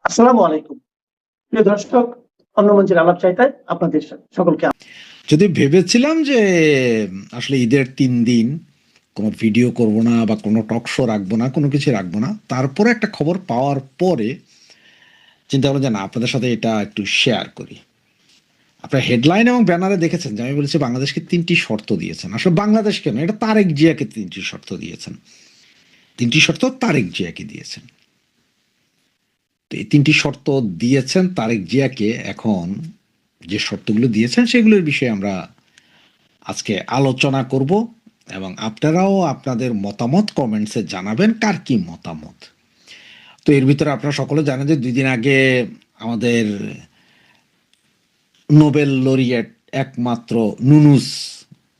আসসালামু আলাইকুম। প্রিয় দর্শক, অন্য মঞ্চের আলাপচারিতায় আপনাদের সকলকে যদি ভেবেছিলাম যে আসলে ঈদের ৩ দিন কোনো ভিডিও করব না বা কোনো টক শো রাখবো না, কোনো কিছু রাখবো না। তারপরে একটা খবর পাওয়ার পরে চিন্তা করলাম যে না, আপনাদের সাথে এটা একটু শেয়ার করি। আপনার হেডলাইন এবং ব্যানারে দেখেছেন যে আমি বলেছি বাংলাদেশকে ৩টি শর্ত দিয়েছেন। আসলে বাংলাদেশ কেন, এটা তারেক জিয়াকে ৩টি শর্ত দিয়েছেন। ৩টি শর্ত তারেক জিয়াকে দিয়েছেন। তো এই ৩টি শর্ত দিয়েছেন তারেক জিয়াকে। এখন যে শর্তগুলো দিয়েছেন সেগুলোর বিষয়ে আমরা আজকে আলোচনা করব এবং আপনারাও আপনাদের মতামত কমেন্টসে জানাবেন কার কি মতামত। তো এর ভিতরে আপনারা সকলে জানেন যে ২ দিন আগে আমাদের নোবেল লরিয়েট একমাত্র নুনুস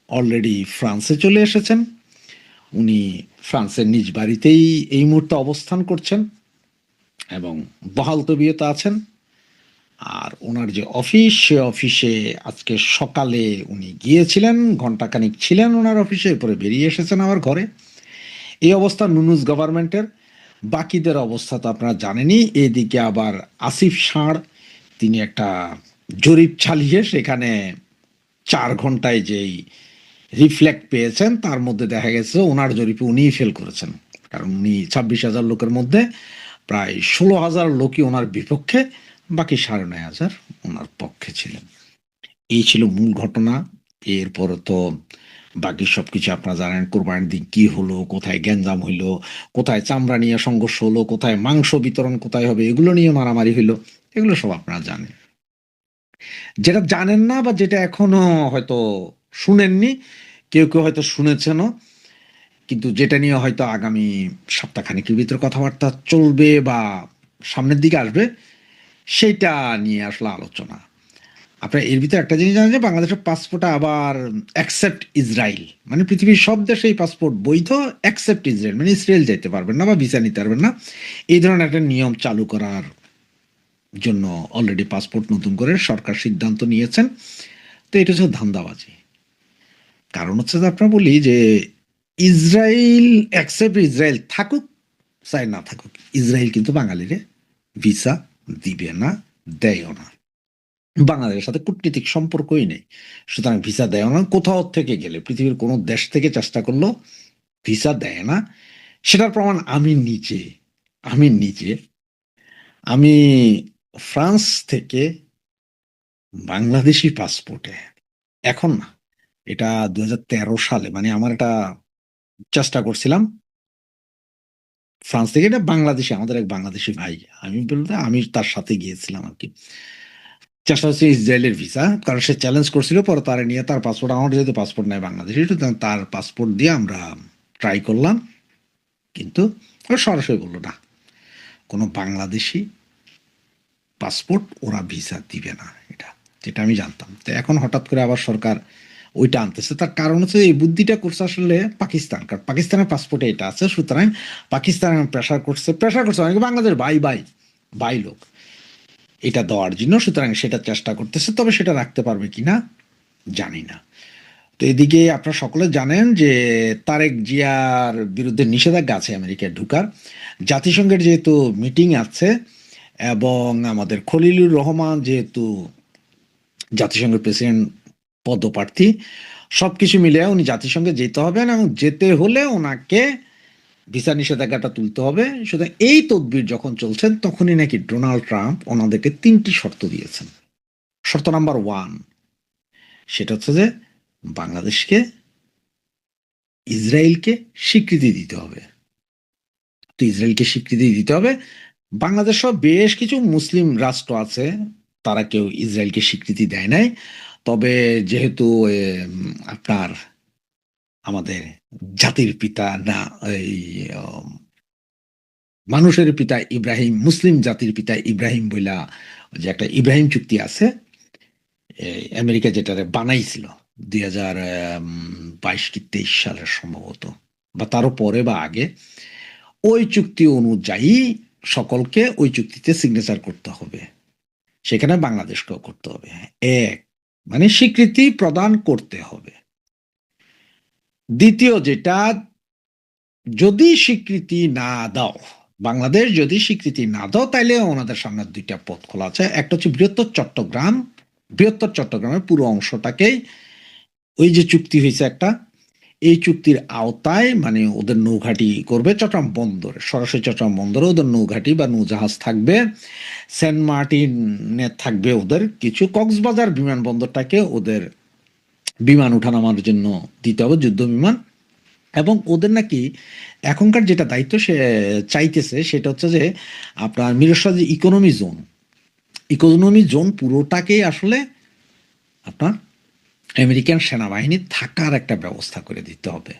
অলরেডি ফ্রান্সে চলে এসেছেন। উনি ফ্রান্সের নিজ বাড়িতেই এই মুহূর্তে অবস্থান করছেন এবং বহাল তবিয়তে আছেন। আর ওনার যে অফিস, সে অফিসে আজকে সকালে উনি গিয়েছিলেন, ঘণ্টাখানিক ছিলেন ওনার অফিসে, এরপরে বেরিয়ে এসেছেন আবার ঘরে। এই অবস্থা নুনুস গভর্নমেন্টের। বাকিদের অবস্থা তো আপনারা জানেনই। এদিকে আবার আসিফ ষাঁড়, তিনি একটা জরিপ চালিয়ে সেখানে ৪ ঘন্টায় যেই রিফ্লেক্ট পেয়েছেন তার মধ্যে দেখা গেছে ওনার জরিপে উনিই ফেল করেছেন। কারণ উনি ২৬,০০০ লোকের মধ্যে প্রায় ১৬,০০০ লোকই ওনার বিপক্ষে, বাকি ৯,৫০০ ওনার পক্ষে ছিলেন। এই ছিল মূল ঘটনা। এরপরে তো বাকি সবকিছু আপনারা জানেন। কোরবানির দিন কি হলো, কোথায় গ্যাঞ্জাম হইলো, কোথায় চামড়া নিয়ে সংঘর্ষ হলো, কোথায় মাংস বিতরণ কোথায় হবে, এগুলো নিয়ে মারামারি হইলো। এগুলো সব আপনারা জানেন। যেটা জানেন না বা যেটা এখনো হয়তো শুনেননি, কেউ কেউ হয়তো শুনেছেনও, কিন্তু যেটা নিয়ে হয়তো আগামী সপ্তাহখানেকের ভিতরে কথাবার্তা চলবে বা সামনের দিকে আসবে, সেইটা নিয়ে আসলে আলোচনা। আপনার এর ভিতরে একটা জিনিস জানেন যে বাংলাদেশের পাসপোর্ট আবার অ্যাকসেপ্ট ইসরায়েল, মানে পৃথিবীর সব দেশেই পাসপোর্ট বৈধ, অ্যাকসেপ্ট ইসরায়েল, মানে ইসরায়েল যেতে পারবেন না বা ভিসা নিতে পারবেন না। এই ধরনের একটা নিয়ম চালু করার জন্য অলরেডি পাসপোর্ট নতুন করে সরকার সিদ্ধান্ত নিয়েছেন। তো এটা হচ্ছে ধান্দাবাজি। কারণ হচ্ছে যে আপনারা বলি যে ইসরায়েল, অ্যাকসেপ্ট ইসরায়েল থাকুক চাই না থাকুক, ইসরায়েল কিন্তু বাঙালিরে ভিসা দিবে না, দেয়ও না। বাংলাদেশের সাথে কূটনীতিক সম্পর্কই নেই, সুতরাং ভিসা দেয় না। কোথাও থেকে গেলে পৃথিবীর কোনো দেশ থেকে চেষ্টা করলো ভিসা দেয় না। সেটার প্রমাণ আমি নিজে আমি ফ্রান্স থেকে বাংলাদেশি পাসপোর্টে, এখন না, এটা ২০১৩ সালে, মানে আমার এটা চেষ্টা করছিলাম ফ্রান্স থেকে, এটা বাংলাদেশি, আমাদের এক বাংলাদেশি ভাই, আমি বলতে আমি তার সাথে গিয়েছিলাম আর কি। চেষ্টা হচ্ছে ইসরায়েলের ভিসা, কারণ সে চ্যালেঞ্জ করছিল, পরে তারা নিয়ে তার পাসপোর্ট, আমার যেহেতু পাসপোর্ট নাই বাংলাদেশি, তার পাসপোর্ট দিয়ে আমরা ট্রাই করলাম, কিন্তু সরাসরি বললো না, কোনো বাংলাদেশি পাসপোর্ট ওরা ভিসা দিবে না। এটা যেটা আমি জানতাম। তো এখন হঠাৎ করে আবার সরকার ওইটা আনতেছে। তার কারণ হচ্ছে এই বুদ্ধিটা করছে আসলে পাকিস্তান, কারণ পাকিস্তানের পাসপোর্টে এটা আছে, সুতরাং পাকিস্তান প্রেশার করছে অনেকে, বাংলাদেশ বাই লোক এটা দেওয়ার জন্য, সুতরাং সেটা চেষ্টা করতেছে। তবে সেটা রাখতে পারবে কিনা জানি না। তো এদিকে আপনারা সকলে জানেন যে তারেক জিয়ার বিরুদ্ধে নিষেধাজ্ঞা আছে আমেরিকায় ঢুকার। জাতিসংঘের যেহেতু মিটিং আছে এবং আমাদের খলিলুর রহমান যেহেতু জাতিসংঘের প্রেসিডেন্ট পদপ্রার্থী, সবকিছু মিলে উনি জাতিসংঘে যেতে হবেন এবং যেতে হলে ওনাকে ভিসা নিষেধাজ্ঞাটা তুলতে হবে। সুতরাং এই তদবির যখন চলছেন তখনই নাকি ডোনাল্ড ট্রাম্প ওনাদেরকে ৩টি শর্ত দিয়েছেন। শর্ত নাম্বার 1, সেটা হচ্ছে যে বাংলাদেশকে ইসরায়েলকে স্বীকৃতি দিতে হবে। তো ইসরায়েলকে স্বীকৃতি দিতে হবে। বাংলাদেশ সহ বেশ কিছু মুসলিম রাষ্ট্র আছে, তারা কেউ ইসরায়েলকে স্বীকৃতি দেয় নাই। তবে যেহেতু আপনার আমাদের জাতির পিতা না, এই মানুষের পিতা ইব্রাহিম, মুসলিম জাতির পিতা ইব্রাহিম বইলা যে একটা ইব্রাহিম চুক্তি আছে, আমেরিকা যেটারে বানাইছিল ২০২২ কি ২৩ সালের সম্ভবত, বা তারও পরে বা আগে, ওই চুক্তি অনুযায়ী সকলকে ওই চুক্তিতে সিগনেচার করতে হবে, সেখানে বাংলাদেশকেও করতে হবে। এক, মানে স্বীকৃতি প্রদান করতে হবে। দ্বিতীয় যেটা, যদি স্বীকৃতি না দাও, বাংলাদেশ যদি স্বীকৃতি না দাও তাইলে ওনাদের সামনে দুইটা পথ খোলা আছে। একটা হচ্ছে বৃহত্তর চট্টগ্রামের পুরো অংশটাকেই ওই যে চুক্তি হয়েছে একটা, এই চুক্তির আওতায় মানে ওদের নৌঘাঁটি করবে চট্টগ্রাম বন্দরে, সরাসরি চট্টগ্রাম বন্দরে ওদের নৌঘাঁটি বা নৌজাহাজ থাকবে। সেন্ট মার্টিনে থাকবে ওদের কিছু, কক্সবাজার বিমানবন্দরটাকে ওদের বিমান উঠানামার জন্য দিতে হবে, যুদ্ধ বিমান। এবং ওদের নাকি এখনকার যেটা দায়িত্ব সে চাইতেছে সেটা হচ্ছে যে আপনার মিরসরাজ ইকোনমি জোন পুরোটাকেই আসলে আপনার আমেরিকান সেনাবাহিনী থাকার একটা ব্যবস্থা করে দিতে হবে।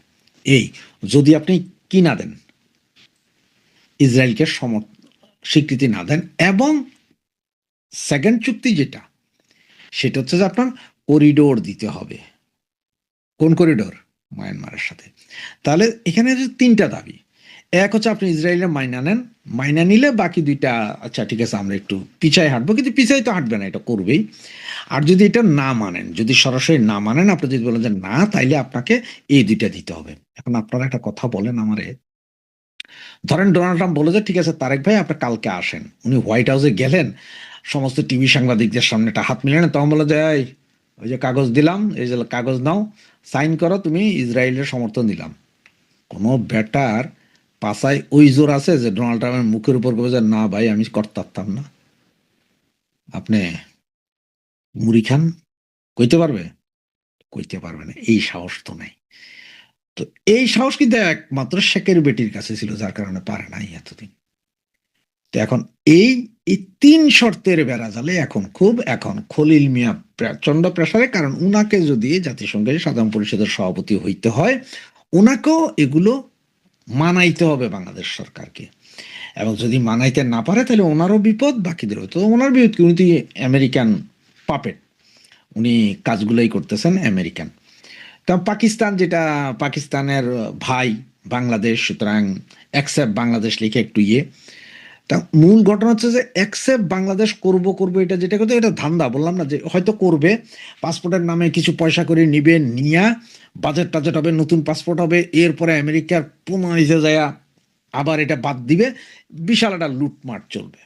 এই যদি আপনি কি না দেন, ইসরায়েলকে স্বীকৃতি না দেন, এবং সেকেন্ড চুক্তি যেটা সেটা হচ্ছে যে আপনার করিডোর দিতে হবে। কোন করিডোর? মায়ানমারের সাথে। তাহলে এখানে যে তিনটা দাবি, এক হচ্ছে আপনি ইসরায়েলের মাইনা নিলে বাকি দুইটা আচ্ছা ঠিক আছে আমরা একটু পিছায় হাঁটবো, কিন্তু পিছায় তো হাঁটবে না, এটা করবেই। আর যদি এটা না মানেন, যদি সরাসরি না মানেন, আপনি যদি বলেন যে না, তাইলে আপনাকে এই দুইটা দিতে হবে। এখন আপনারা একটা কথা বলেন আমারে, ধরেন ডোনাল্ড ট্রাম্প বলে যে ঠিক আছে তারেক ভাই আপনি কালকে আসেন, উনি হোয়াইট হাউসে গেলেন, সমস্ত টিভি সাংবাদিকদের সামনে একটা হাত মিলালেন, তখন বলে যে এই ওই যে কাগজ দিলাম, এই যে কাগজ নাও, সাইন করো, তুমি ইসরায়েলের সমর্থন দিলাম। কোনো বেটার পাশায় ওই জোর আছে যে ডোনাল্ড ট্রাম্পের মুখের উপর বলে যে না ভাই আমি করতে পারতাম না? আপনি মুড়ি খান, কইতে পারবে? কইতে পারবে না, এই সাহস তো নাই। তো এই সাহস কিন্তু একমাত্র শেখের বেটির কাছে ছিল, যার কারণে পারে নাই এতদিন। তো এখন এই এই তিন শর্তের বেড়াজালে এখন খলিল মিয়া প্রচন্ড প্রেসারে, কারণ উনাকে যদি জাতিসংঘের সাধারণ পরিষদের সভাপতি হইতে হয়, উনাকেও এগুলো মানাইতে হবে বাংলাদেশ সরকারকে। এবং যদি মানাইতে না পারে তাহলে ওনারও বিপদ, বাকিদেরও। তো ওনার বিপদ কি, উনি তো আমেরিকান পাপেট, উনি কাজগুলোই করতেছেন আমেরিকান। তা পাকিস্তান, যেটা পাকিস্তানের ভাই বাংলাদেশ, সুতরাং অ্যাকসেপ্ট বাংলাদেশ লিখে একটু তা মূল ঘটনা হচ্ছে যে অ্যাকসেপ্ট বাংলাদেশ করব এটা যেটা করতে, এটা ধান্দা বললাম না, যে হয়তো করবে, পাসপোর্টের নামে কিছু পয়সা করে নিবে, নিয়া বাজেট হবে, নতুন পাসপোর্ট হবে, এরপরে আমেরিকার পুনরাইজে যায় আবার এটা বাদ দিবে, বিশাল একটা লুটমাট চলবে।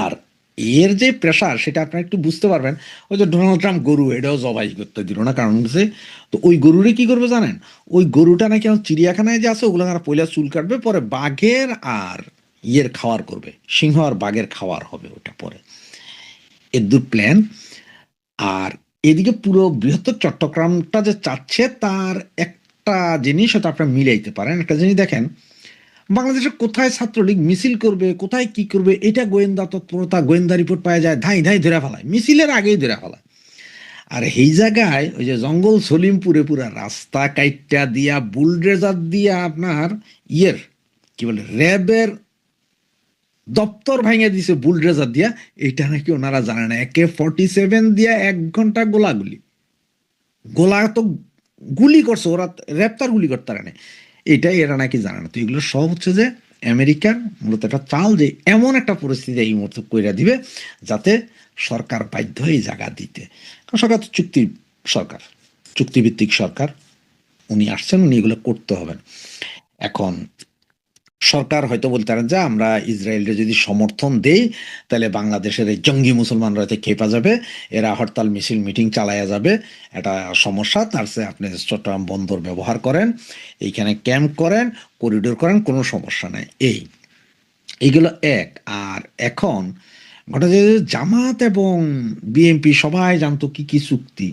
আর এর যে প্রেশার সেটা আপনারা একটু বুঝতে পারবেন। ওই যে ডোনাল্ড ট্রাম্প গরু এটাও জবাই করতে দিল না, কারণ হচ্ছে তো ওই গরুরে কি করবে জানেন, ওই গরুটা নাকি আমার চিড়িয়াখানায় যে আছে ওগুলো পয়লা চুল কাটবে, পরে বাঘের আর খাওয়ার করবে, সিংহ আর বাঘের খাওয়ার হবে ওটা পরে, এর দু প্ল্যান। আর এদিকে পুরো বৃহত্তর চট্টগ্রামটা যে চাচ্ছে, তার একটা জিনিস হয়তো আপনারা মিলাইতে পারেন। একটা জিনিস দেখেন, বাংলাদেশের কোথায় ছাত্রলীগ মিছিল করবে, কোথায় কি করবে, এটা গোয়েন্দা তৎপরতা, গোয়েন্দা রিপোর্ট পাওয়া যায়, ধাই ধাই ধরে ফেলায়, মিছিলের আগেই ধরে ফেলায়। আর এই জায়গায় ওই যে জঙ্গল সলিমপুরে পুরা রাস্তা কাইটটা দিয়া, বুলডেজার দিয়া আপনার কি বলে র্যাবের দপ্তর ভাঙে দিছে বুলডেজার দিয়া, এটা নাকি ওনারা জানে না। AK-47 দিয়া 1 ঘন্টা গোলা তো গুলি করছে ওরা, র্যাব তার গুলি করতে পারে না, এটাই এরা নাকি জানে না। তো এগুলো সব হচ্ছে যে আমেরিকার মূলত একটা চাল, যে এমন একটা পরিস্থিতি এই মুহূর্তে কইরা দিবে যাতে সরকার বাধ্য এই জায়গা দিতে। কারণ সরকার তো চুক্তিভিত্তিক সরকার, উনি আসছেন, উনি এগুলো করতে হবেন। এখন সরকার হয়তো বলতে পারেন যে আমরা ইসরায়েলকে যদি সমর্থন দেই তাহলে বাংলাদেশের এই জঙ্গি মুসলমানরা হয়তো খেপা যাবে, এরা হরতাল মিছিল মিটিং চালায়া যাবে, এটা সমস্যা, তার চেয়ে আপনি চট্টগ্রাম বন্দর ব্যবহার করেন, এইখানে ক্যাম্প করেন, করিডোর করেন, কোনো সমস্যা নাই। এইগুলো এক। আর এখন ঘটা যায় যে জামাত এবং বিএনপি সবাই জানতো কি কি চুক্তি,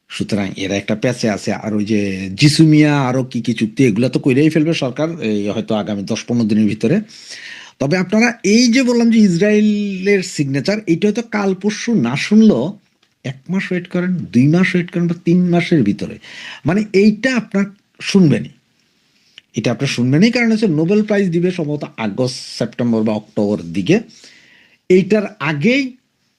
সুতরাং এরা একটা প্যাচে আছে। আর ওই যে জিসুমিয়া আরো কি কি চুক্তি, এগুলো তো কইরেই ফেলবে সরকার এই হয়তো আগামী 10-15 দিনের ভিতরে। তবে আপনারা এই যে বললাম যে ইসরায়েলের সিগনেচার, এটা হয়তো কাল পরশু না শুনলেও 1 মাস ওয়েট করেন, 2 মাস ওয়েট করেন, বা 3 মাসের ভিতরে মানে এইটা আপনার শুনবেনই। এটা আপনার শুনবেনই, কারণ হচ্ছে নোবেল প্রাইজ দিবে সম্ভবত আগস্ট, সেপ্টেম্বর বা অক্টোবর দিকে। এইটার আগেই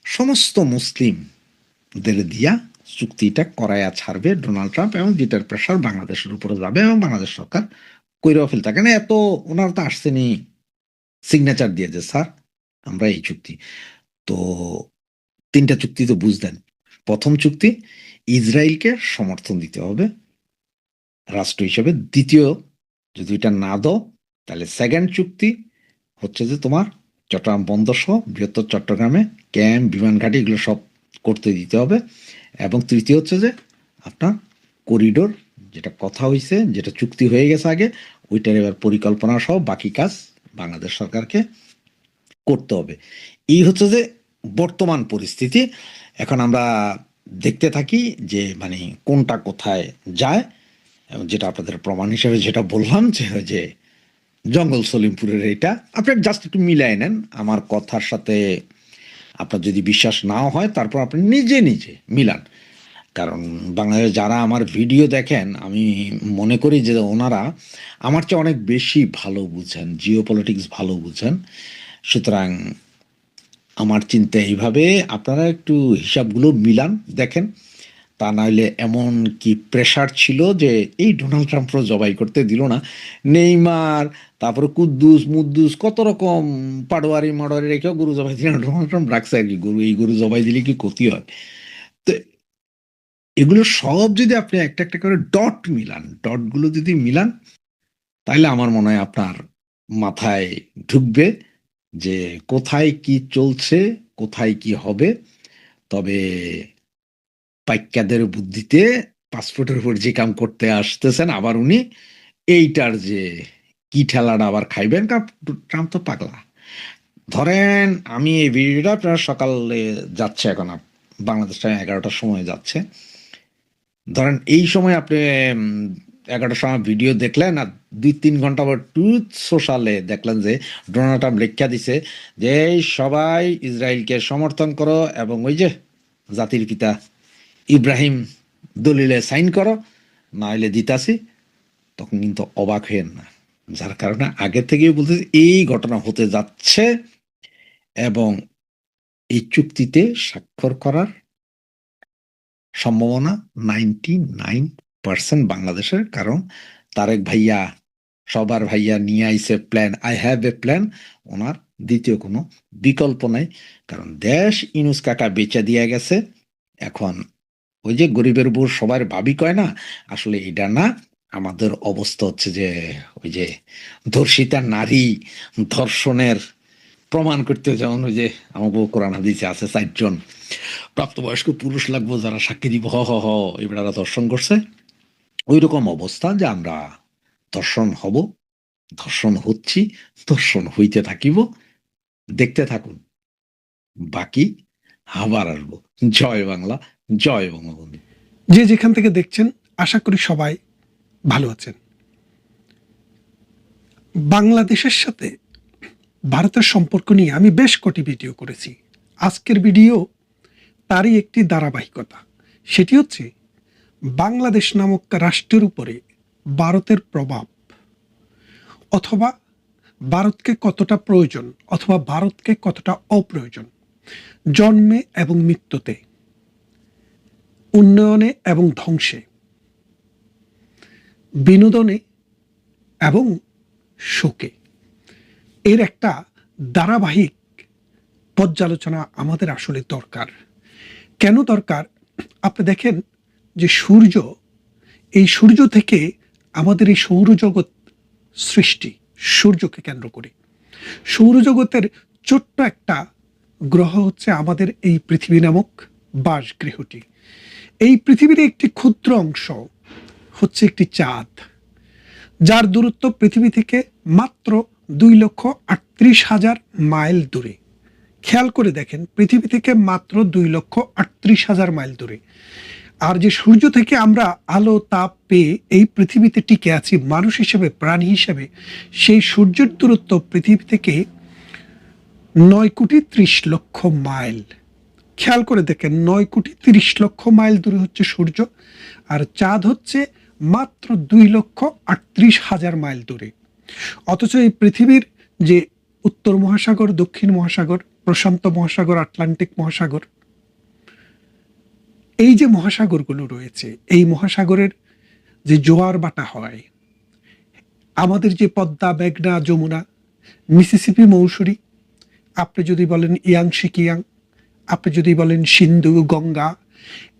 সমস্ত মুসলিমদের দিয়া চুক্তিটা করাইয়া ছাড়বে ডোনাল্ড ট্রাম্প, এবং যেটার প্রেশার বাংলাদেশের উপরে যাবে, এবং বাংলাদেশ সরকার কইরাও ফেলতে, কেন এত ওনারা তো আসছেনি সিগনেচার দিয়ে যে স্যার আমরা এই চুক্তি। তো 3টা চুক্তি তো বুঝলেন। প্রথম চুক্তি, ইসরায়েলকে সমর্থন দিতে হবে রাষ্ট্র হিসেবে। দ্বিতীয়, যদি এটা না দাও তাহলে সেকেন্ড চুক্তি, হচ্ছে যে তোমার চট্টগ্রাম বন্দর সহ বৃহত্তর চট্টগ্রামে ক্যাম্প, বিমান ঘাঁটি এগুলো সব করতে দিতে হবে। এবং তৃতীয় হচ্ছে যে আপনার করিডোর, যেটা কথা হয়েছে, যেটা চুক্তি হয়ে গেছে আগে, ওইটার এবার পরিকল্পনা সহ বাকি কাজ বাংলাদেশ সরকারকে করতে হবে। এই হচ্ছে যে বর্তমান পরিস্থিতি। এখন আমরা দেখতে থাকি যে মানে কোনটা কোথায় যায়, এবং যেটা আপনাদের প্রমাণ হিসেবে যেটা বললাম যে জঙ্গল সলিমপুরের এইটা আপনি জাস্ট একটু মিলাই নেন আমার কথার সাথে। আপনার যদি বিশ্বাস নাও হয় তারপর আপনি নিজে নিজে মিলান। কারণ বাংলাদেশে যারা আমার ভিডিও দেখেন, আমি মনে করি যে ওনারা আমার চেয়ে অনেক বেশি ভালো বুঝেন, জিও পলিটিক্স ভালো বুঝেন। সুতরাং আমার চিন্তা এইভাবে, আপনারা একটু হিসাবগুলো মিলান দেখেন। তা নাহলে এমন কি প্রেশার ছিল যে এই ডোনাল্ড ট্রাম্পও জবাই করতে দিল না, নেইমার, তারপরে কুদ্দুস মুদ্দুস কত রকম পাড়োয়ারি মাড়োয়ারি রেখেও গরু জবাই দিল না, ডোনাল্ড ট্রাম্প রাখছে আর কি। এই গরু জবাই দিলে কি ক্ষতি হয়? তো এগুলো সব যদি আপনি একটা একটা করে ডট মিলান, ডটগুলো যদি মিলান, তাহলে আমার মনে হয় আপনার মাথায় ঢুকবে যে কোথায় কি চলছে, কোথায় কি হবে। তবে পাইক্যাদের বুদ্ধিতে পাসপোর্টের উপর যে কাম করতে আসতেছেন আবার উনি, এইটার যে কি ঠেলাটা আবার খাইবেন, কারণ ট্রাম্প তো পাগলা। ধরেন আমি এই ভিডিওটা আপনার সকালে যাচ্ছে, এখন বাংলাদেশ টাইম 11টার সময় যাচ্ছে। ধরেন এই সময় আপনি 11টার সময় ভিডিও দেখলেন, আর 2-3 ঘন্টা পর ট্রুথ সোশ্যালে দেখলেন যে ডোনাল্ড ট্রাম্প লেখা দিছে যে সবাই ইসরায়েলকে সমর্থন করো এবং ওই যে জাতির পিতা ইব্রাহিম দলিলে সাইন করো, না হলে দিতাছি। তখন কিন্তু অবাক হয়েন না, যার কারণে আগে থেকেই বলতেছি এই ঘটনা হতে যাচ্ছে, এবং এই চুক্তিতে স্বাক্ষর করার সম্ভাবনা 99% বাংলাদেশের। কারণ তারেক ভাইয়া, সবার ভাইয়া নিয়ে আইসে plan, I have a plan. ওনার দ্বিতীয় কোনো বিকল্প নাই, কারণ দেশ ইনুস কাকা বেচা দিয়ে গেছে। এখন ওই যে গরিবের বউ সবার ভাবি কয় না, আসলে এটা না। আমাদের অবস্থা হচ্ছে যে ওই যে ধর্ষিতা নারী ধর্ষণের প্রমাণ করতে, যেমন ওই যে আমার বউ কোরআন হাদিসে আছে 4 জন প্রাপ্তবয়স্ক পুরুষ লাগবো যারা সাক্ষী দিব হ এবারা ধর্ষণ করছে। ওই রকম অবস্থা যে আমরা ধর্ষণ হব, ধর্ষণ হচ্ছি, ধর্ষণ হইতে থাকিব। দেখতে থাকুন, বাকি আবার আসবো। জয় বাংলা, জয় বঙ্গবন্ধু। যে যেখান থেকে দেখছেন আশা করি সবাই ভালো আছেন। বাংলাদেশের সাথে ভারতের সম্পর্ক নিয়ে আমি বেশ কটি ভিডিও করেছি। আজকের ভিডিও তারই একটি ধারাবাহিকতা। সেটি হচ্ছে বাংলাদেশ নামক রাষ্ট্রের উপরে ভারতের প্রভাব, অথবা ভারতকে কতটা প্রয়োজন অথবা ভারতকে কতটা অপ্রয়োজন, জন্মে এবং মৃত্যুতে, উন্নয়নে এবং ধ্বংসে, বিনোদনে এবং শোকে। এর একটা ধারাবাহিক পর্যালোচনা আমাদের আসলে দরকার। কেন দরকার? আপনি দেখেন যে সূর্য, এই সূর্য থেকে আমাদের এই সৌরজগৎ সৃষ্টি, সূর্যকে কেন্দ্র করে। সৌরজগতের ছোট্ট একটা গ্রহ হচ্ছে আমাদের এই পৃথিবী নামক বাসগৃহটি। এই পৃথিবীর একটি ক্ষুদ্র অংশ হচ্ছে একটি চাঁদ, যার দূরত্ব পৃথিবী থেকে মাত্র 2,38,000 মাইল দূরে। খেয়াল করে দেখেন, পৃথিবী থেকে মাত্র 2,38,000 মাইল দূরে। আর যে সূর্য থেকে আমরা আলো তাপ পেয়ে এই পৃথিবীতে টিকে আছি মানুষ হিসেবে, প্রাণী হিসেবে, সেই সূর্যের দূরত্ব পৃথিবী থেকে 9,30,00,000 মাইল। খেয়াল করে দেখেন, 9,30,00,000 মাইল দূরে হচ্ছে সূর্য, আর চাঁদ হচ্ছে মাত্র 2,38,000 মাইল দূরে। অথচ এই পৃথিবীর যে উত্তর মহাসাগর, দক্ষিণ মহাসাগর, প্রশান্ত মহাসাগর, আটলান্টিক মহাসাগর, এই যে মহাসাগরগুলো রয়েছে, এই মহাসাগরের যে জোয়ার বাটা হয়, আমাদের যে পদ্মা, মেঘনা, যমুনা, মিসিসিপি মৌসুরি, আপনি যদি বলেন ইয়াংশি কিয়াং, আপনি যদি বলেন সিন্ধু, গঙ্গা,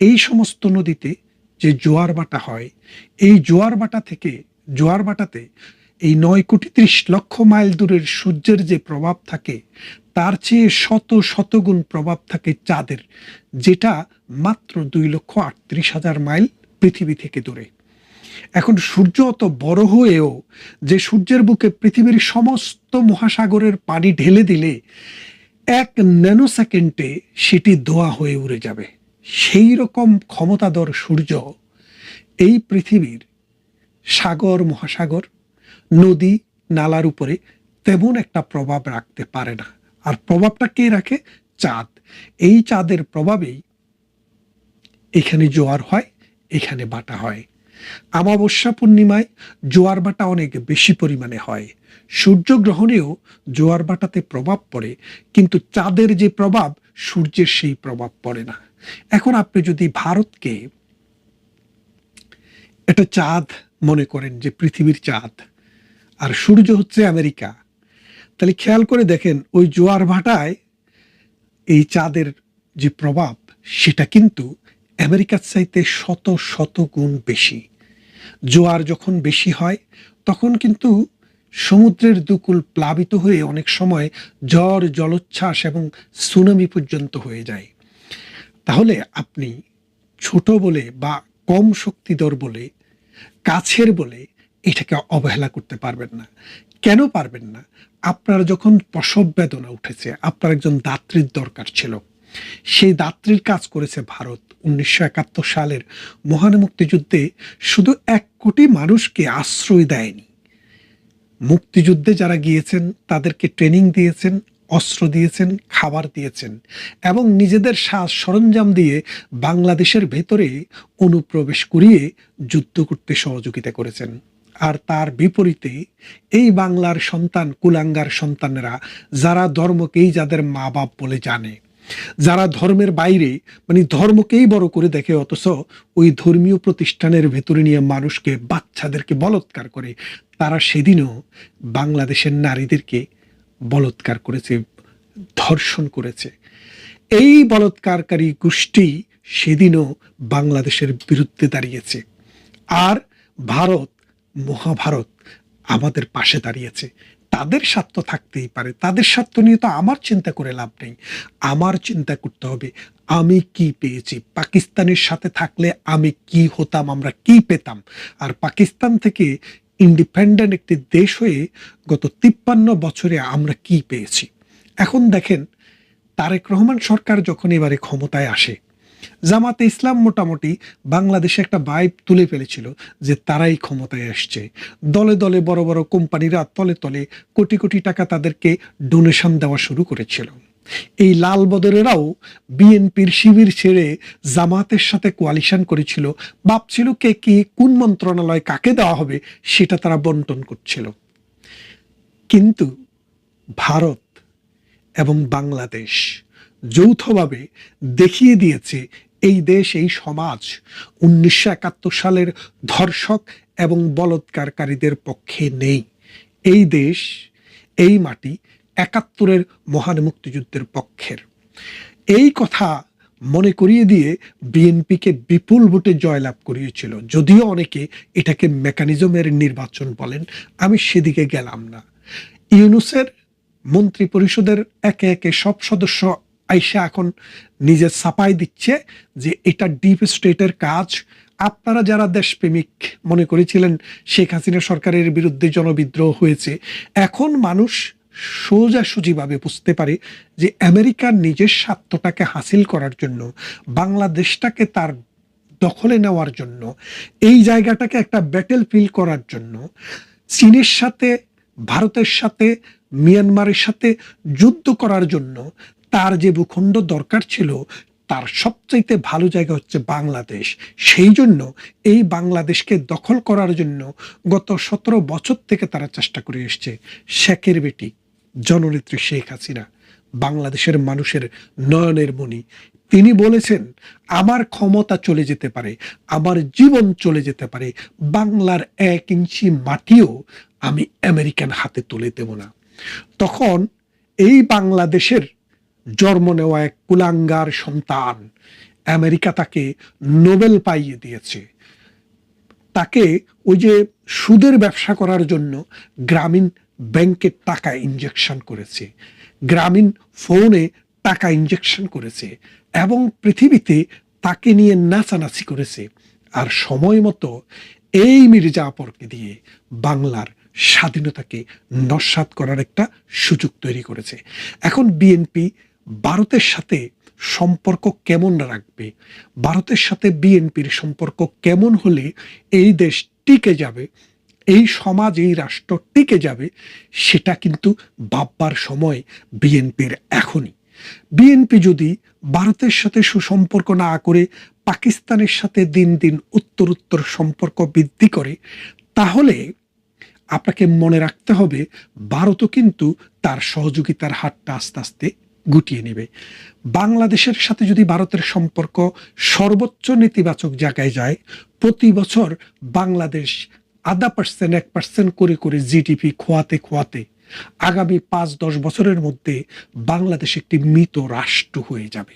এই সমস্ত নদীতে যে জোয়ার বাটা হয়, এই জোয়ার বাটা থেকে, জোয়ার বাটাতে এই 9,30,00,000 মাইল দূরের সূর্যের যে প্রভাব থাকে তার চেয়ে শত শত গুণ প্রভাব থাকে চাঁদের, যেটা মাত্র 2,38,000 মাইল পৃথিবী থেকে দূরে। এখন সূর্য অত বড় হয়েও যে সূর্যের বুকে পৃথিবীর সমস্ত মহাসাগরের পানি ঢেলে দিলে 1 ন্যানো সেকেন্ডে সেটি ধোঁয়া হয়ে উড়ে যাবে, সেই রকম ক্ষমতাধর সূর্য এই পৃথিবীর সাগর, মহাসাগর, নদী, নালার উপরে তেমন একটা প্রভাব রাখতে পারে না। আর প্রভাবটা কে রাখে? চাঁদ। এই চাঁদের প্রভাবেই এখানে জোয়ার হয়, এখানে বাটা হয়। অমাবস্যা পূর্ণিমায় জোয়ার বাটা অনেক বেশি পরিমাণে হয়। সূর্যগ্রহণেও জোয়ার বাটাতে প্রভাব পড়ে, কিন্তু চাঁদের যে প্রভাব, সূর্যের সেই প্রভাব পড়ে না। এখন আপনি যদি ভারতকে একটা চাঁদ মনে করেন, যে পৃথিবীর চাঁদ, আর সূর্য হচ্ছে আমেরিকা, তাহলে খেয়াল করে দেখেন ওই জোয়ার ভাটায় এই চাঁদের যে প্রভাব, সেটা কিন্তু আমেরিকার চাইতে শত শত গুণ বেশি। জোয়ার যখন বেশি হয় তখন কিন্তু সমুদ্রের দুকুল প্লাবিত হয়ে অনেক সময় ঝড়, জলোচ্ছ্বাস এবং সুনামি পর্যন্ত হয়ে যায়। তাহলে আপনি ছোট বলে বা কম শক্তিধর বলে, কাছের বলে এটাকে অবহেলা করতে পারবেন না। কেন পারবেন না? আপনার যখন প্রসব বেদনা উঠেছে, আপনার একজন দাত্রীর দরকার ছিল, সেই দাত্রীর কাজ করেছে ভারত। 1971 সালের মহান মুক্তিযুদ্ধে শুধু 1 কোটি মানুষকে আশ্রয় দেয়নি, মুক্তিযুদ্ধে যারা গিয়েছেন তাদেরকে ট্রেনিং দিয়েছেন, অস্ত্র দিয়েছেন, খাবার দিয়েছেন এবং নিজেদের সাজ সরঞ্জাম দিয়ে বাংলাদেশের ভেতরে অনুপ্রবেশ করিয়ে যুদ্ধ করতে সহযোগিতা করেছেন। আর তার বিপরীতে এই বাংলার সন্তান, কুলাঙ্গার সন্তানেরা, যারা ধর্মকেই যাদের মা বাপ বলে জানে, যারা ধর্মের বাইরে মানে ধর্মকেই বড় করে দেখে, অথচ ওই ধর্মীয় প্রতিষ্ঠানের ভেতরে নিয়ে মানুষকে, বাচ্চাদেরকে বলৎকার করে, তারা সেদিনও বাংলাদেশের নারীদেরকে বলৎকার করেছে, ধর্ষণ করেছে। এই বলৎকারকারী গোষ্ঠী সেদিনও বাংলাদেশের বিরুদ্ধে দাঁড়িয়েছে। আর ভারত, মহাভারত আমাদের পাশে দাঁড়িয়েছে। তাদের স্বার্থ থাকতেই পারে, তাদের স্বার্থ নিয়ে তো আমার চিন্তা করে লাভ নেই। আমার চিন্তা করতে হবে আমি কি পেয়েছি, পাকিস্তানের সাথে থাকলে আমি কি হতাম, আমরা কি পেতাম, আর পাকিস্তান থেকে ইন্ডিপেন্ডেন্ট একটি দেশ হয়ে গত 53 বছরে আমরা কি পেয়েছি। এখন দেখেন, তারেক রহমান সরকার যখন এবারে ক্ষমতায় আসে, জামাতে ইসলাম মোটামুটি বাংলাদেশে একটা ভাইব তুলে ফেলেছিল যে তারাই ক্ষমতায় আসছে। দলে দলে বড় বড় কোম্পানিরা তলে তলে কোটি কোটি টাকা তাদেরকে ডোনেশন দেওয়া শুরু করেছিল। এই লাল বদরেরাও বিএনপির শিবির ছেড়ে জামাতের সাথে কোয়ালিশন করেছিল, ভাবছিল কে কি কোন মন্ত্রণালয় কাকে দেওয়া হবে সেটা তারা বন্টন করছিল। কিন্তু ভারত এবং বাংলাদেশ যৌথভাবে দেখিয়ে দিয়েছে এই দেশ, এই সমাজ 1971 সালের ধর্ষক এবং বলৎকারকারীদের পক্ষে নেই। এই দেশ, এই মাটি 71-এর মহান মুক্তিযুদ্ধের পক্ষের। এই কথা মনে করিয়ে দিয়ে বিএনপিকে বিপুল ভোটে জয়লাভ করিয়েছিল। যদিও অনেকে এটাকে মেকানিজমের নির্বাচন বলেন, আমি সেদিকে গেলাম না। ইউনূসের মন্ত্রী পরিষদের একে একে সব সদস্য আইসা এখন নিজে ছাপাই দিচ্ছে যে এটা ডিপ স্টেটের কাজ। আপনারা যারা দেশপ্রেমিক মনে করেছিলেন শেখ হাসিনা সরকারের বিরুদ্ধে জনবিদ্রোহ হয়েছে, এখন মানুষ সোজাসুজিভাবে বুঝতে পারে যে আমেরিকার নিজের স্বার্থটাকে হাসিল করার জন্য, বাংলাদেশটাকে তার দখলে নেওয়ার জন্য, এই জায়গাটাকে একটা ব্যাটেল ফিল্ড করার জন্য চীনের সাথে, ভারতের সাথে, মিয়ানমারের সাথে যুদ্ধ করার জন্য তার যে ভূখণ্ড দরকার ছিল, তার সবচাইতে ভালো জায়গা হচ্ছে বাংলাদেশ। সেই জন্য এই বাংলাদেশকে দখল করার জন্য গত 17 বছর থেকে তারা চেষ্টা করে এসছে। শেখের বেটি জননেত্রী শেখ হাসিনা, বাংলাদেশের মানুষের নয়নের মণি, তিনি বলেছেন আমার ক্ষমতা চলে যেতে পারে, আমার জীবন চলে যেতে পারে, বাংলার 1 ইঞ্চি মাটিও আমি আমেরিকান হাতে তুলে দেব না। তখন এই বাংলাদেশের জন্ম নেওয়া এক কুলাঙ্গার সন্তান, আমেরিকা তাকে নোবেল পাইয়ে দিয়েছে। তাকে ওই যে সুদের ব্যবসা করার জন্য গ্রামীণ ব্যাংকের টাকা ইনজেকশন করেছে, গ্রামীণ ফোনে টাকা ইনজেকশন করেছে এবং পৃথিবীতে তাকে নিয়ে নাচানাচি করেছে। আর সময় মতো এই মীর জাফরকে দিয়ে বাংলার স্বাধীনতাকে নস্যাৎ করার একটা সুযোগ তৈরি করেছে। এখন বিএনপি ভারতের সাথে সম্পর্ক কেমন রাখবে, ভারতের সাথে বিএনপির সম্পর্ক কেমন হলে এই দেশ টিকে যাবে, এই সমাজ এই রাষ্ট্র টিকে যাবে, সেটা কিন্তু ভাববার সময় বিএনপির এখনই। বিএনপি যদি ভারতের সাথে সুসম্পর্ক না করে পাকিস্তানের সাথে দিন দিন উত্তর সম্পর্ক বৃদ্ধি করে, তাহলে আপনাকে মনে রাখতে হবে ভারতও কিন্তু তার সহযোগিতার হাতটা আস্তে আস্তে গুটিয়ে নেবে। বাংলাদেশের সাথে যদি ভারতের সম্পর্ক সর্বোচ্চ নেতিবাচক জায়গায় যায়, প্রতি বছর বাংলাদেশ 0.5% 1% করে করে জিডিপি খোয়াতে আগামী 5-10 বছরের মধ্যে বাংলাদেশ একটি মৃত রাষ্ট্র হয়ে যাবে।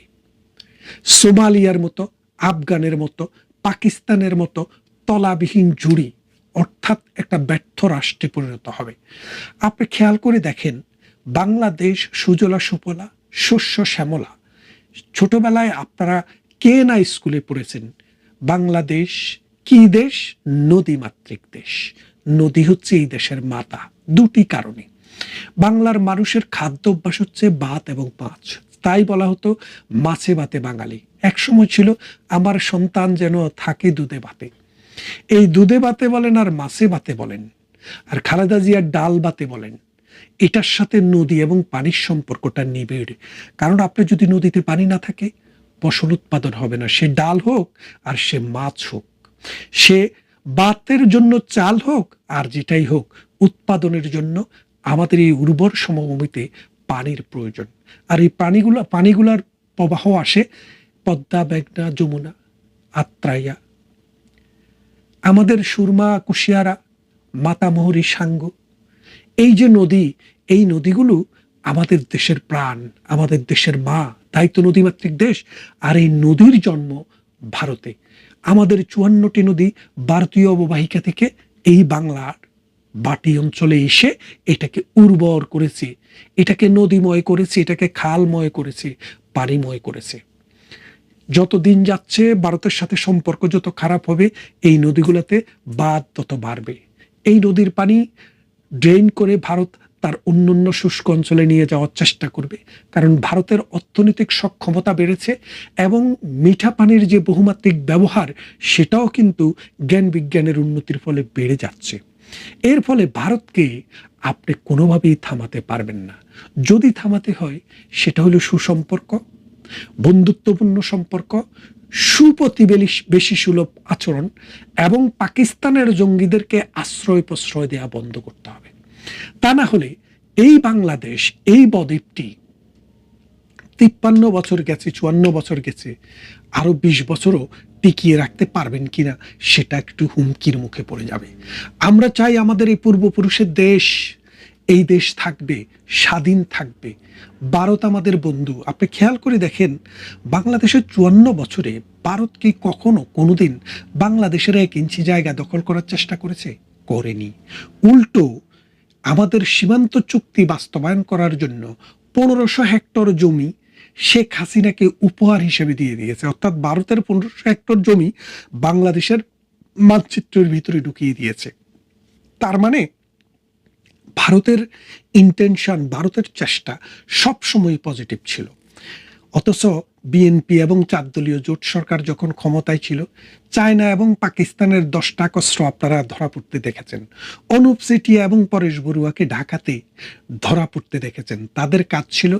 সোমালিয়ার মতো, আফগানের মতো, পাকিস্তানের মতো তলাবিহীন জুড়ি, অর্থাৎ একটা ব্যর্থ রাষ্ট্রে পরিণত হবে। আপনি খেয়াল করে দেখেন, বাংলাদেশ সুজলা সুফলা, শস্য শ্যামলা। ছোটবেলায় আপনারা কে না স্কুলে পড়েছেন, বাংলাদেশ কি দেশ? নদীমাতৃক দেশ। নদী হচ্ছে এই দেশের মাতা, দুটি কারণে। বাংলার মানুষের খাদ্য অভ্যাস হচ্ছে ভাত এবং মাছ, তাই বলা হতো মাছে ভাতে বাঙালি। এক সময় ছিল আমার সন্তান যেন থাকে দুধে ভাতে। এই দুধে ভাতে বলেন আর মাছে ভাতে বলেন আর খালেদা জিয়ার ডাল ভাতে বলেন, এটার সাথে নদী এবং পানির সম্পর্কটা নিবিড়। কারণ আপনার যদি নদীতে পানি না থাকে, ফসল উৎপাদন হবে না। সে ডাল হোক আর সে মাছ হোক, সে ভাতের জন্য চাল হোক আর যেটাই হোক, উৎপাদনের জন্য আমাদের এই উর্বর সমভূমিতে পানির প্রয়োজন। আর এই পানিগুলার প্রবাহ আসে পদ্মা, মেঘনা, যমুনা, আত্রাইয়া, আমাদের সুরমা, কুশিয়ারা, মাতামুহুরী, সাঙ্গ। এই যে নদী, এই নদীগুলো আমাদের দেশের প্রাণ, আমাদের দেশের মা, তাই তো নদীমাতৃক দেশ। আর এই নদীর জন্ম ভারতে। আমাদের 54টি নদী ভারতীয় অববাহিকা থেকে এই বাংলার বাটি অঞ্চলে এসে এটাকে উর্বর করেছে, এটাকে নদীময় করেছে, এটাকে খালময় করেছে, পানিময় করেছে। যত দিন যাচ্ছে ভারতের সাথে সম্পর্ক যত খারাপ হবে, এই নদীগুলোতে বাঁধ তত বাড়বে। এই নদীর পানি ড্রেন করে ভারত তার অন্যান্য শুষ্ক অঞ্চলে নিয়ে যাওয়ার চেষ্টা করবে, কারণ ভারতের অর্থনৈতিক সক্ষমতা বেড়েছে এবং মিঠা পানির যে বহুমাত্রিক ব্যবহার, সেটাও কিন্তু জ্ঞান বিজ্ঞানের উন্নতির ফলে বেড়ে যাচ্ছে। এর ফলে ভারতকে আপনি কোনোভাবেই থামাতে পারবেন না। যদি থামাতে হয়, সেটা হলো সুসম্পর্ক, বন্ধুত্বপূর্ণ সম্পর্ক, সুপ্রতিবেশী সুলভ আচরণ এবং পাকিস্তানের জঙ্গিদেরকে আশ্রয় প্রশ্রয় দেওয়া বন্ধ করতে হবে। তা না হলে এই বাংলাদেশ, এই বদ্বীপটি 53 বছর গেছে, 54 বছর গেছে, আরো 20 বছরও টিকিয়ে রাখতে পারবেন কিনা সেটা একটু হুমকির মুখে পড়ে যাবে। আমরা চাই আমাদের এই পূর্বপুরুষের দেশ, এই দেশ থাকবে, স্বাধীন থাকবে। ভারত আমাদের বন্ধু। আপনি খেয়াল করে দেখেন, বাংলাদেশের 54 বছরে ভারত কি কখনো কোনোদিন বাংলাদেশের 1 ইঞ্চি জায়গা দখল করার চেষ্টা করেছে? করেনি। উল্টো আমাদের সীমান্ত চুক্তি বাস্তবায়ন করার জন্য 1500 হেক্টর জমি শেখ হাসিনাকে উপহার হিসেবে দিয়ে দিয়েছে। অর্থাৎ ভারতের 1500 হেক্টর জমি বাংলাদেশের মানচিত্রের ভিতরে ঢুকিয়ে দিয়েছে। তার মানে ভারতের ইন্টেনশন, ভারতের চেষ্টা সবসময় পজিটিভ ছিল। অথচ বিএনপি এবং 4 দলীয় জোট সরকার যখন ক্ষমতায় ছিল, চায়না এবং পাকিস্তানের 10টা অস্ত্র আপনারা ধরা পড়তে দেখেছেন। অনুপ চেটিয়া এবং পরেশ বড়ুয়াকে ঢাকাতে ধরা পড়তে দেখেছেন। তাদের কাজ ছিল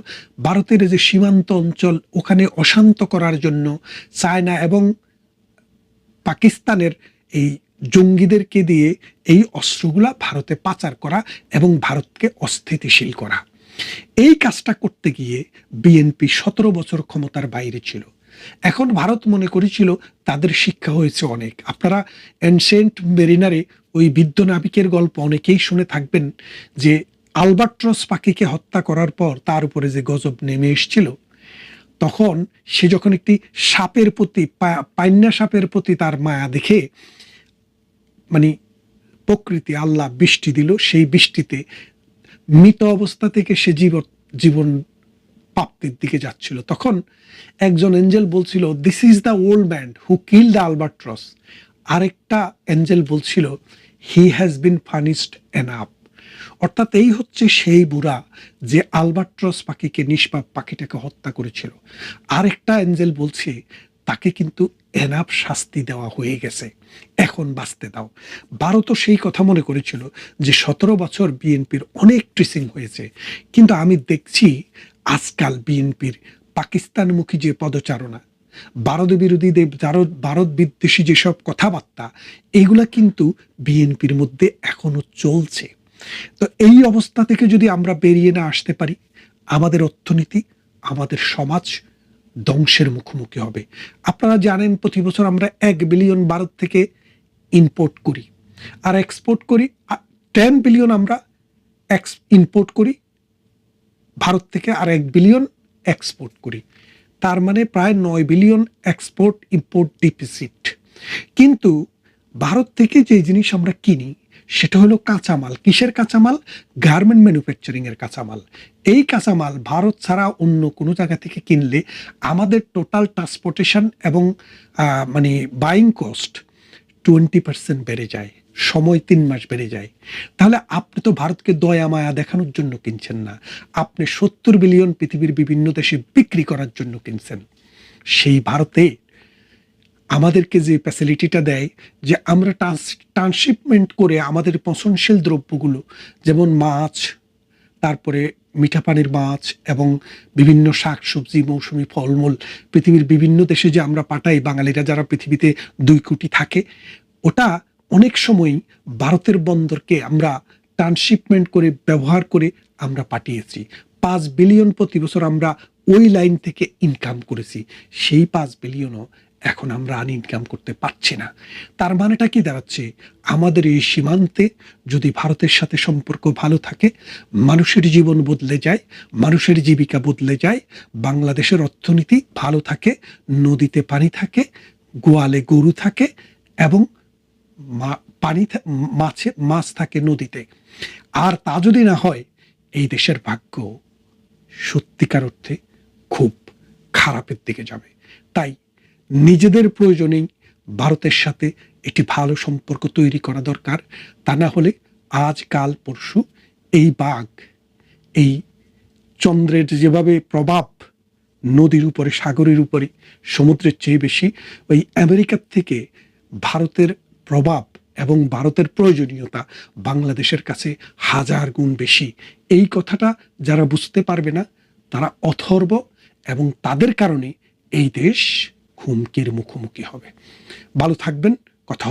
ভারতের যে সীমান্ত অঞ্চল, ওখানে অশান্ত করার জন্য চায়না এবং পাকিস্তানের এই জঙ্গিদেরকে দিয়ে এই অস্ত্রগুলা ভারতে পাচার করা এবং ভারতকে অস্থিতিশীল করা। এই কাজটা করতে গিয়ে বিএনপি 17 বছর ক্ষমতার বাইরে ছিল। এখন ভারত মনে করেছিল তাদের শিক্ষা হয়েছে অনেক। আপনারা এনসেন্ট মেরিনারে ওই বৃদ্ধ নাবিকের গল্প অনেকেই শুনে থাকবেন, যে আলবাট্রস পাখিকে হত্যা করার পর তার উপরে যে গজব নেমে এসেছিল, তখন সে যখন একটি সাপের প্রতি, পাইন্না সাপের প্রতি তার মায়া দেখে মানে প্রকৃতি আল্লাহ বৃষ্টি দিল, সেই বৃষ্টিতে মৃত অবস্থা থেকে সে জীবন প্রাপ্তির দিকে যাচ্ছিল, তখন একজন এঞ্জেল বলছিল, this is the old man who kill the Albatross. আরেকটা এঞ্জেল বলছিল, he has been punished enough. অর্থাৎ এই হচ্ছে সেই বুড়া যে আলবাট্রস পাখিকে, নিষ্পাপ পাখিটাকে হত্যা করেছিল। আরেকটা এঞ্জেল বলছে, তাকে কিন্তু এনাফ শাস্তি দেওয়া হয়ে গেছে, এখন বাঁচতে দাও। ভারতও সেই কথা মনে করেছিল যে 17 বছর বিএনপির অনেক ট্রেসিং হয়েছে, কিন্তু আমি দেখছি আজকাল বিএনপির পাকিস্তানমুখী যে পদচারণা, ভারত বিরোধীদের, ভারত বিদ্বেষী যেসব কথাবার্তা, এগুলা কিন্তু বিএনপির মধ্যে এখনো চলছে। তো এই অবস্থা থেকে যদি আমরা বেরিয়ে না আসতে পারি, আমাদের অর্থনীতি, আমাদের সমাজ ধ্বংসের মুখোমুখি হবে। আপনারা জানেন প্রতি বছর আমরা 1 বিলিয়ন ভারত থেকে ইম্পোর্ট করি আর এক্সপোর্ট করি, 10 বিলিয়ন আমরা ইম্পোর্ট করি ভারত থেকে, আর 1 বিলিয়ন এক্সপোর্ট করি। তার মানে প্রায় 9 বিলিয়ন এক্সপোর্ট ইম্পোর্ট ডিফিসিট। কিন্তু ভারত থেকে যে জিনিস আমরা কিনি সেটা হলো কাঁচামাল। কিসের কাঁচামাল? গার্মেন্ট ম্যানুফ্যাকচারিং এর কাঁচামাল। এই কাঁচামাল ভারত ছাড়া অন্য কোনো জায়গা থেকে কিনলে আমাদের টোটাল ট্রান্সপোর্টেশন এবং মানে বাইং কস্ট 20% বেড়ে যায়, সময় 3 মাস বেড়ে যায়। তাহলে আপনি তো ভারতকে দয়া মায়া দেখানোর জন্য কিনছেন না, আপনি 70 বিলিয়ন পৃথিবীর বিভিন্ন দেশে বিক্রি করার জন্য কিনছেন। সেই ভারতে আমাদেরকে যে ফ্যাসিলিটিটা দেয় যে আমরা ট্রান্সশিপমেন্ট করে আমাদের পচনশীল দ্রব্যগুলো, যেমন মাছ, তারপরে মিঠা পানির মাছ এবং বিভিন্ন শাক সবজি, মৌসুমি ফলমূল পৃথিবীর বিভিন্ন দেশে যে আমরা পাঠাই, বাঙালিরা যারা পৃথিবীতে 2 কোটি থাকে, ওটা অনেক সময়ই ভারতের বন্দরকে আমরা ট্রান্সশিপমেন্ট করে ব্যবহার করে আমরা পাঠিয়েছি। 5 বিলিয়ন প্রতি বছর আমরা ওই লাইন থেকে ইনকাম করেছি। সেই 5 বিলিয়নও এখন আমরা ইনকাম করতে পারছি না। তার মানেটা কি দাঁড়াচ্ছে? আমাদের এই সীমান্তে যদি ভারতের সাথে সম্পর্ক ভালো থাকে, মানুষের জীবন বদলে যায়, মানুষের জীবিকা বদলে যায়, বাংলাদেশের অর্থনীতি ভালো থাকে, নদীতে পানি থাকে, গোয়ালে গরু থাকে এবং মাছ থাকে নদীতে। আর তা যদি না হয়, এই দেশের ভাগ্য সত্যিকার অর্থে খুব খারাপের দিকে যাবে। তাই নিজেদের প্রয়োজনেই ভারতের সাথে একটি ভালো সম্পর্ক তৈরি করা দরকার। তা না হলে আজ কাল পরশু এই বাঘ, এই চন্দ্রের যেভাবে প্রভাব নদীর উপরে, সাগরের উপরে, সমুদ্রের চেয়ে বেশি, ওই আমেরিকার থেকে ভারতের প্রভাব এবং ভারতের প্রয়োজনীয়তা বাংলাদেশের কাছে 1000 গুণ বেশি। এই কথাটা যারা বুঝতে পারবে না তারা অথর্ব, এবং তাদের কারণে এই দেশ হুমকির মুখোমুখি হবে। ভালো থাকবেন।